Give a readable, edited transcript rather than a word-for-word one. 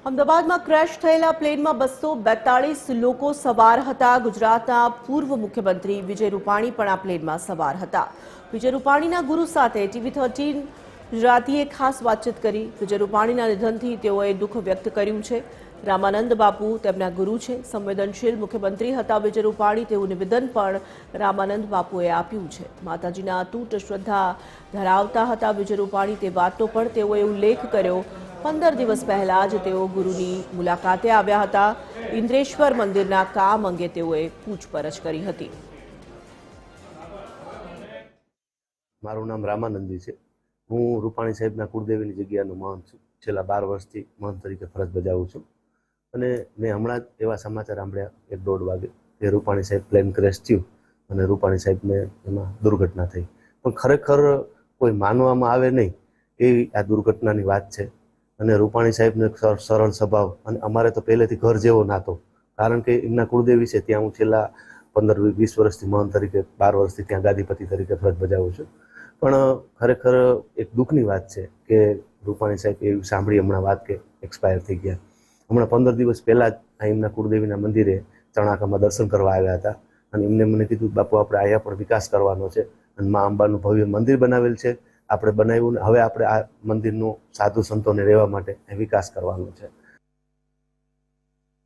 અમદાવાદમાં ક્રેશ થયેલા પ્લેનમાં 242 લોકો સવાર હતા। ગુજરાતના પૂર્વ મુખ્યમંત્રી વિજય રૂપાણી પણ આ પ્લેનમાં સવાર હતા। વિજય રૂપાણીના ગુરુ સાથે TV13 ગુજરાતીએ ખાસ વાતચીત કરી। વિજય રૂપાણીના નિધનથી તેઓએ દુઃખ વ્યક્ત કર્યું છે। રામાનંદ બાપુ તેમના ગુરુ છે। સંવેદનશીલ મુખ્યમંત્રી હતા વિજય રૂપાણી તેવું નિવેદન પણ રામાનંદ બાપુએ આપ્યું છે। માતાજીના અતૂટ શ્રદ્ધા ધરાવતા હતા વિજય રૂપાણી તે વાતનો પણ તેઓએ ઉલ્લેખ કર્યો। 15 દિવસ પહેલા જ તેઓ ગુરુની મુલાકાતે આવ્યા હતા। ઇન્દ્રેશ્વર મંદિરના કામ અંગે તેઓએ પૂછપરછ કરી હતી। મારું નામ રામાનંદી છે। હું રૂપાણી સાહેબના કુળદેવીની જગ્યાનો મહંત છું। છેલ્લા 12 વર્ષથી મહંત તરીકે ફરજ બજાવું છું અને મેં હમણાં જ એવા સમાચાર સાંભળ્યા 1-1.5 વાગે કે રૂપાણી સાહેબ પ્લેન ક્રેશ થયું અને રૂપાણી સાહેબને એમાં દુર્ઘટના થઈ। પણ ખરેખર કોઈ માનવામાં આવે નહીં એવી આ દુર્ઘટનાની વાત છે। અને રૂપાણી સાહેબનો એક સરળ સ્વભાવ અને અમારે તો પહેલેથી ઘર જેવો નાતો, કારણ કે એમના કુળદેવી છે ત્યાં હું છેલ્લા 15-20 વર્ષથી મહંત તરીકે 12 વર્ષથી ત્યાં ગાદીપતિ તરીકે ફરજ બજાવું છું। પણ ખરેખર એક દુઃખની વાત છે કે રૂપાણી સાહેબ એવી સાંભળી હમણાં વાત કે એક્સપાયર થઈ ગયા। હમણાં 15 દિવસ પહેલાં જ એમના કુળદેવીના મંદિરે ચણાકામાં દર્શન કરવા આવ્યા હતા અને એમને મને કીધું બાપુ આપણે અહીંયા પણ વિકાસ કરવાનો છે અને મા અંબાનું ભવ્ય મંદિર બનાવેલ છે, આપણે બનાવ્યું ને હવે આપણે આ મંદિરનું સાધુ સંતોને રહેવા માટે વિકાસ કરવાનો છે।